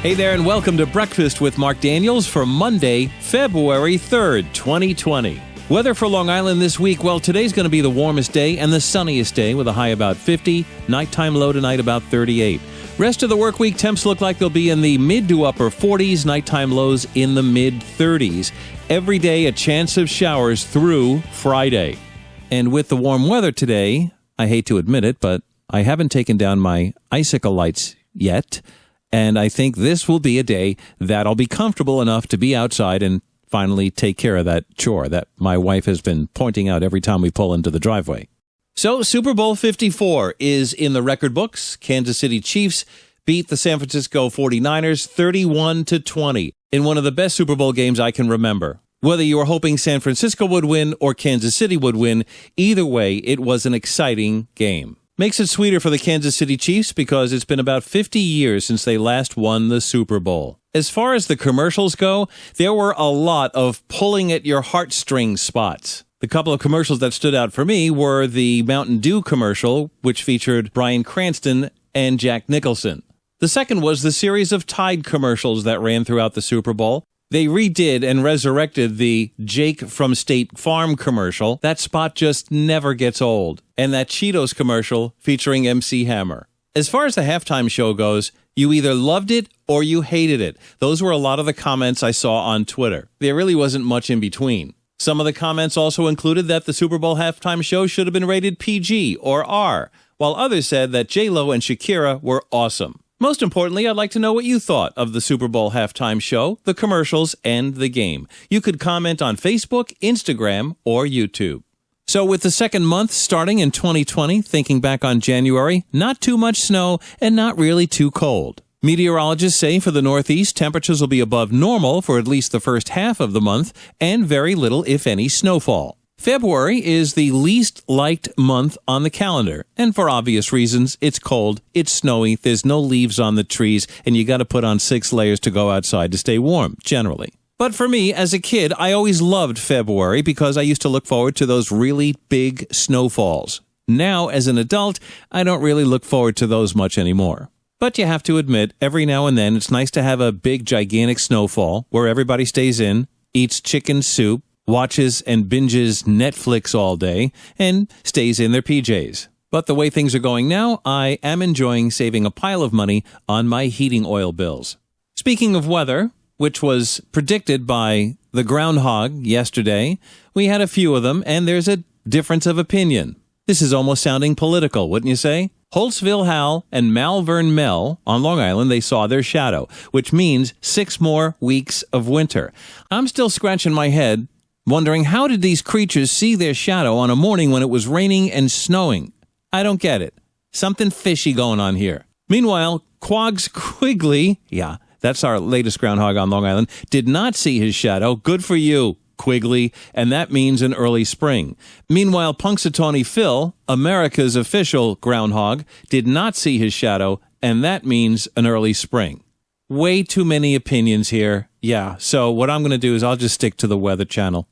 Hey there, and welcome to Breakfast with Mark Daniels for Monday, February 3rd, 2020. Weather for Long Island this week, well, today's going to be the warmest day and the sunniest day with a high about 50, nighttime low tonight about 38. Rest of the work week, temps look like they'll be in the mid to upper 40s, nighttime lows in the mid 30s. Every day, a chance of showers through Friday. And with the warm weather today, I hate to admit it, but I haven't taken down my icicle lights yet. And I think this will be a day that I'll be comfortable enough to be outside and finally take care of that chore that my wife has been pointing out every time we pull into the driveway. So Super Bowl 54 is in the record books. Kansas City Chiefs beat the San Francisco 49ers 31-20 in one of the best Super Bowl games I can remember. Whether you were hoping San Francisco would win or Kansas City would win, either way, it was an exciting game. Makes it sweeter for the Kansas City Chiefs because it's been about 50 years since they last won the Super Bowl. As far as the commercials go, there were a lot of pulling at your heartstrings spots. The couple of commercials that stood out for me were the Mountain Dew commercial, which featured Bryan Cranston and Jack Nicholson. The second was the series of Tide commercials that ran throughout the Super Bowl. They redid and resurrected the Jake from State Farm commercial. That spot just never gets old. And that Cheetos commercial featuring MC Hammer. As far as the halftime show goes, you either loved it or you hated it. Those were a lot of the comments I saw on Twitter. There really wasn't much in between. Some of the comments also included that the Super Bowl halftime show should have been rated PG or R, while others said that J-Lo and Shakira were awesome. Most importantly, I'd like to know what you thought of the Super Bowl halftime show, the commercials, and the game. You could comment on Facebook, Instagram, or YouTube. So with the second month starting in 2020, thinking back on January, not too much snow and not really too cold. Meteorologists say for the Northeast, temperatures will be above normal for at least the first half of the month and very little, if any, snowfall. February is the least liked month on the calendar, and for obvious reasons, it's cold, it's snowy, there's no leaves on the trees, and you got to put on 6 layers to go outside to stay warm, generally. But for me, as a kid, I always loved February because I used to look forward to those really big snowfalls. Now, as an adult, I don't really look forward to those much anymore. But you have to admit, every now and then, it's nice to have a big, gigantic snowfall where everybody stays in, eats chicken soup, watches and binges Netflix all day, and stays in their PJs. But the way things are going now, I am enjoying saving a pile of money on my heating oil bills. Speaking of weather, which was predicted by the groundhog yesterday, we had a few of them, and there's a difference of opinion. This is almost sounding political, wouldn't you say? Holtzville Hal and Malvern Mel on Long Island, they saw their shadow, which means 6 more weeks of winter. I'm still scratching my head, wondering how did these creatures see their shadow on a morning when it was raining and snowing? I don't get it. Something fishy going on here. Meanwhile, Quogs Quigley, that's our latest groundhog on Long Island, did not see his shadow. Good for you, Quigley, and that means an early spring. Meanwhile, Punxsutawney Phil, America's official groundhog, did not see his shadow, and that means an early spring. Way too many opinions here. So what I'm going to do is I'll just stick to the Weather Channel.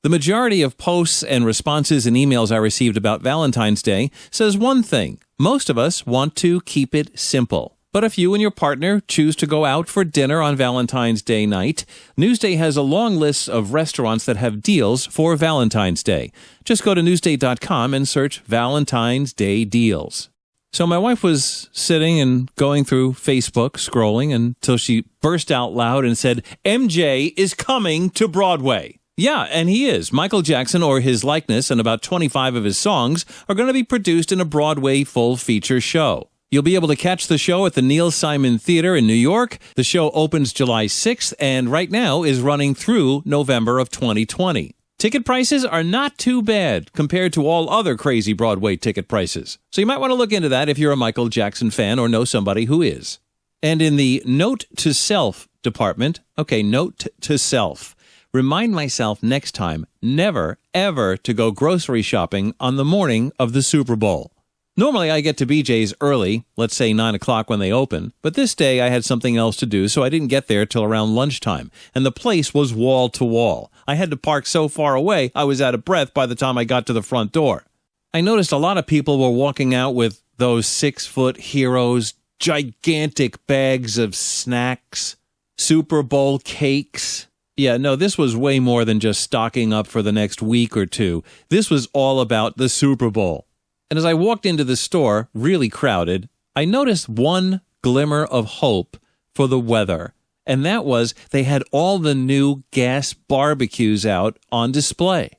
The majority of posts and responses and emails I received about Valentine's Day says one thing. Most of us want to keep it simple. But if you and your partner choose to go out for dinner on Valentine's Day night, Newsday has a long list of restaurants that have deals for Valentine's Day. Just go to Newsday.com and search Valentine's Day deals. So my wife was sitting and going through Facebook, scrolling, until she burst out loud and said, MJ is coming to Broadway. Yeah, and he is. Michael Jackson, or his likeness, and about 25 of his songs are going to be produced in a Broadway full-feature show. You'll be able to catch the show at the Neil Simon Theater in New York. The show opens July 6th and right now is running through November of 2020. Ticket prices are not too bad compared to all other crazy Broadway ticket prices. So you might want to look into that if you're a Michael Jackson fan or know somebody who is. And in the Note to Self department, note to self. Remind myself next time never, ever to go grocery shopping on the morning of the Super Bowl. Normally, I get to BJ's early, let's say 9 o'clock when they open, but this day I had something else to do, so I didn't get there till around lunchtime, and the place was wall to wall. I had to park so far away, I was out of breath by the time I got to the front door. I noticed a lot of people were walking out with those 6-foot heroes gigantic bags of snacks, Super Bowl cakes. Yeah, no, this was way more than just stocking up for the next week or two. This was all about the Super Bowl. And as I walked into the store, really crowded, I noticed one glimmer of hope for the weather. And that was they had all the new gas barbecues out on display.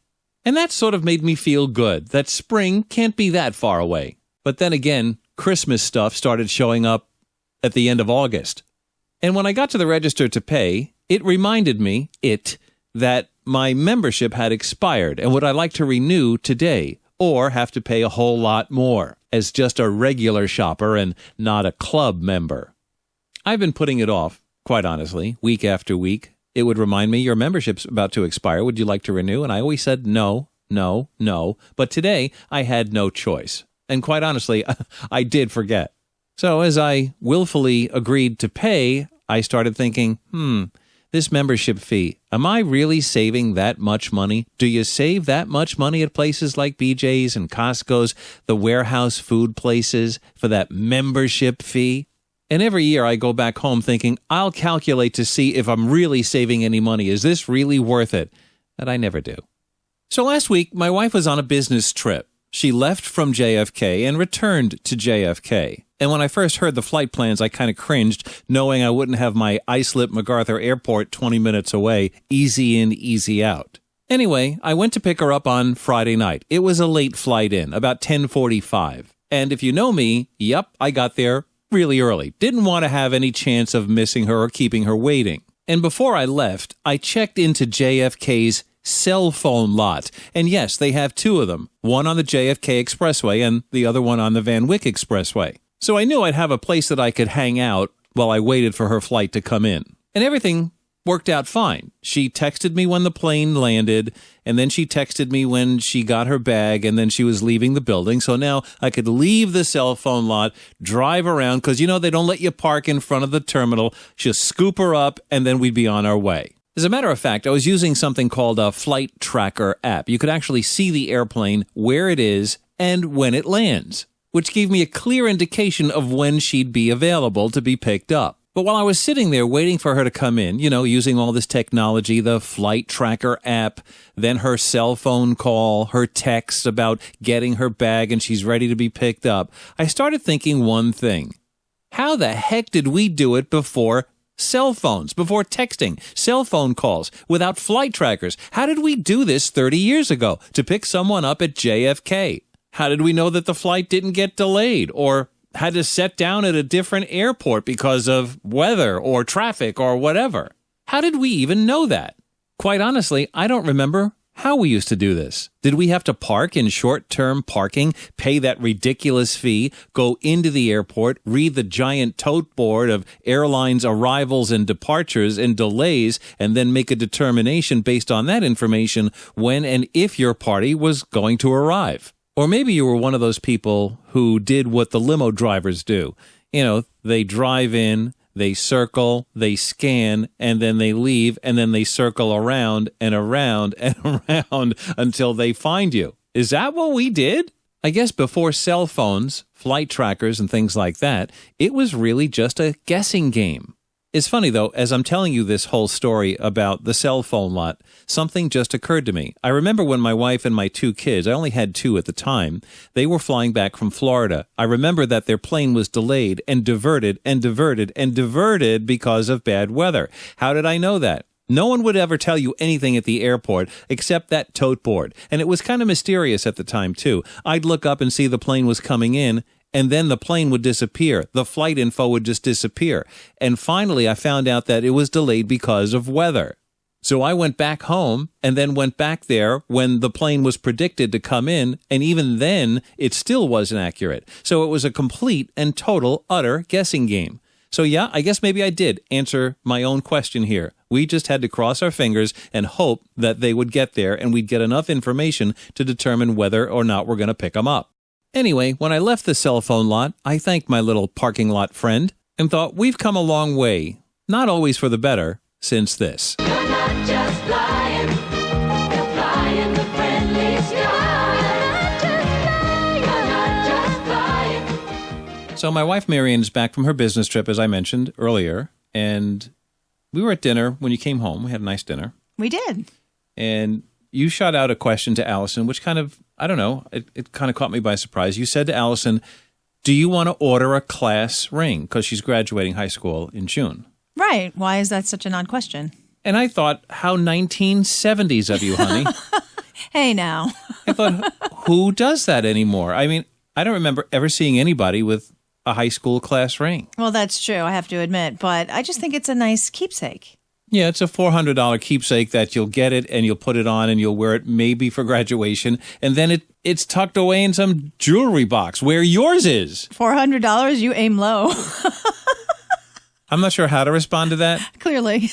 And that sort of made me feel good, that spring can't be that far away. But then again, Christmas stuff started showing up at the end of August. And when I got to the register to pay, it reminded me, that my membership had expired and would I like to renew today or have to pay a whole lot more as just a regular shopper and not a club member. I've been putting it off, quite honestly, week after week. It would remind me, your membership's about to expire. Would you like to renew? And I always said no. But today, I had no choice. And quite honestly, I did forget. So as I willfully agreed to pay, I started thinking, this membership fee, am I really saving that much money? Do you save that much money at places like BJ's and Costco's, the warehouse food places, for that membership fee? And every year I go back home thinking, I'll calculate to see if I'm really saving any money. Is this really worth it? That I never do. So last week, my wife was on a business trip. She left from JFK and returned to JFK. And when I first heard the flight plans, I kind of cringed, knowing I wouldn't have my Islip MacArthur Airport 20 minutes away, easy in, easy out. Anyway, I went to pick her up on Friday night. It was a late flight in, about 10:45. And if you know me, I got there really early. Didn't want to have any chance of missing her or keeping her waiting. And before I left, I checked into JFK's cell phone lot. And yes, they have two of them, one on the JFK Expressway and the other one on the Van Wyck Expressway. So I knew I'd have a place that I could hang out while I waited for her flight to come in. And everything worked out fine. She texted me when the plane landed, and then she texted me when she got her bag, and then she was leaving the building. So now I could leave the cell phone lot, drive around, because they don't let you park in front of the terminal, just scoop her up, and then we'd be on our way. As a matter of fact, I was using something called a flight tracker app. You could actually see the airplane, where it is, and when it lands, which gave me a clear indication of when she'd be available to be picked up. But while I was sitting there waiting for her to come in, using all this technology, the flight tracker app, then her cell phone call, her text about getting her bag and she's ready to be picked up, I started thinking one thing. How the heck did we do it before cell phones, before texting, cell phone calls, without flight trackers? How did we do this 30 years ago to pick someone up at JFK? How did we know that the flight didn't get delayed or had to set down at a different airport because of weather or traffic or whatever? How did we even know that? Quite honestly, I don't remember how we used to do this. Did we have to park in short-term parking, pay that ridiculous fee, go into the airport, read the giant tote board of airlines' arrivals and departures and delays, and then make a determination based on that information when and if your party was going to arrive? Or maybe you were one of those people who did what the limo drivers do. They drive in, they circle, they scan, and then they leave, and then they circle around and around and around until they find you. Is that what we did? I guess before cell phones, flight trackers, and things like that, it was really just a guessing game. It's funny, though, as I'm telling you this whole story about the cell phone lot, something just occurred to me. I remember when my wife and my two kids, I only had two at the time, they were flying back from Florida. I remember that their plane was delayed and diverted and diverted and diverted because of bad weather. How did I know that? No one would ever tell you anything at the airport except that tote board. And it was kind of mysterious at the time, too. I'd look up and see the plane was coming in, and then the plane would disappear. The flight info would just disappear. And finally, I found out that it was delayed because of weather. So I went back home and then went back there when the plane was predicted to come in, and even then, it still wasn't accurate. So it was a complete and total, utter guessing game. So yeah, I guess maybe I did answer my own question here. We just had to cross our fingers and hope that they would get there and we'd get enough information to determine whether or not we're going to pick them up. Anyway, when I left the cell phone lot, I thanked my little parking lot friend and thought we've come a long way, not always for the better, since this. You're not just flying, you're flying the friendly sky. You're not just flying. So my wife, Marion, is back from her business trip, as I mentioned earlier. And we were at dinner when you came home. We had a nice dinner. We did. And you shot out a question to Allison, which kind of, I don't know, it kind of caught me by surprise. You said to Allison, do you want to order a class ring? Because she's graduating high school in June. Right. Why is that such an odd question? And I thought, how 1970s of you, honey. Hey, now. I thought, who does that anymore? I mean, I don't remember ever seeing anybody with a high school class ring. Well, that's true, I have to admit. But I just think it's a nice keepsake. Yeah, it's a $400 keepsake that you'll get it and you'll put it on and you'll wear it maybe for graduation. And then it's tucked away in some jewelry box where yours is. $400, you aim low. I'm not sure how to respond to that. Clearly.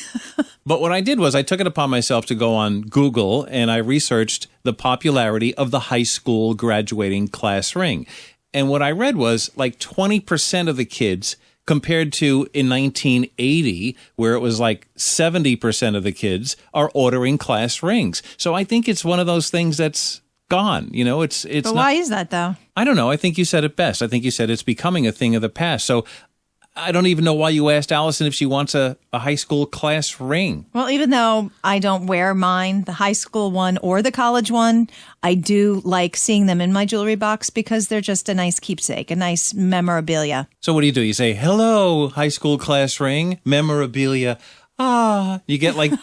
But what I did was I took it upon myself to go on Google and I researched the popularity of the high school graduating class ring. And what I read was like 20% of the kids compared to in 1980, where it was like 70% of the kids are ordering class rings. So I think it's one of those things that's gone. You know, it's But why is that, though? I don't know. I think you said it best. I think you said it's becoming a thing of the past. So I don't even know why you asked Allison if she wants a high school class ring. Well, even though I don't wear mine, the high school one or the college one, I do like seeing them in my jewelry box because they're just a nice keepsake, a nice memorabilia. So what do? You say, hello, high school class ring, memorabilia. You get like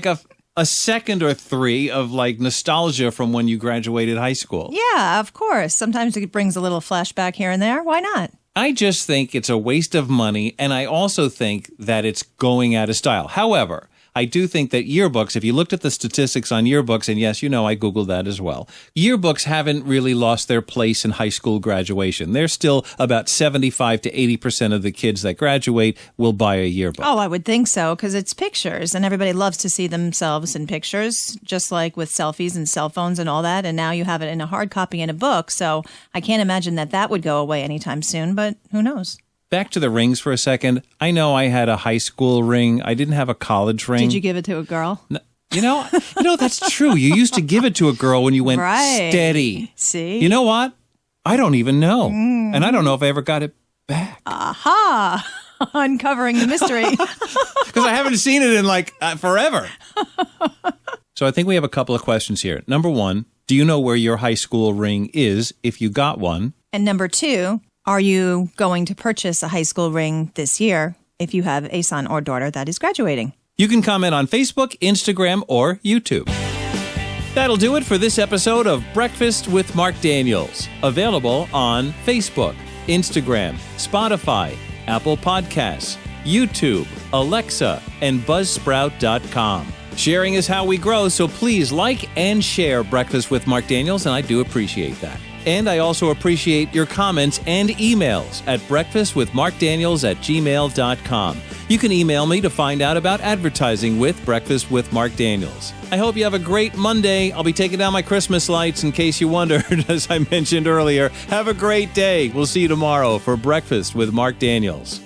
a second or three of like nostalgia from when you graduated high school. Yeah, of course. Sometimes it brings a little flashback here and there. Why not? I just think it's a waste of money, and I also think that it's going out of style. However, I do think that yearbooks, if you looked at the statistics on yearbooks, and yes, you know, I Googled that as well, yearbooks haven't really lost their place in high school graduation. They're still about 75 to 80% of the kids that graduate will buy a yearbook. Oh, I would think so, because it's pictures, and everybody loves to see themselves in pictures, just like with selfies and cell phones and all that, and now you have it in a hard copy in a book, so I can't imagine that would go away anytime soon, but who knows? Back to the rings for a second. I know I had a high school ring. I didn't have a college ring. Did you give it to a girl? No, you know, that's true. You used to give it to a girl when you went Right. steady. See? You know what? I don't even know. And I don't know if I ever got it back. Aha! Uncovering the mystery. Because I haven't seen it in like forever. So I think we have a couple of questions here. Number one, do you know where your high school ring is if you got one? And number two, are you going to purchase a high school ring this year if you have a son or daughter that is graduating? You can comment on Facebook, Instagram, or YouTube. That'll do it for this episode of Breakfast with Mark Daniels. Available on Facebook, Instagram, Spotify, Apple Podcasts, YouTube, Alexa, and Buzzsprout.com. Sharing is how we grow, so please like and share Breakfast with Mark Daniels, and I do appreciate that. And I also appreciate your comments and emails at breakfastwithmarkdaniels@gmail.com. You can email me to find out about advertising with Breakfast with Mark Daniels. I hope you have a great Monday. I'll be taking down my Christmas lights in case you wondered, as I mentioned earlier. Have a great day. We'll see you tomorrow for Breakfast with Mark Daniels.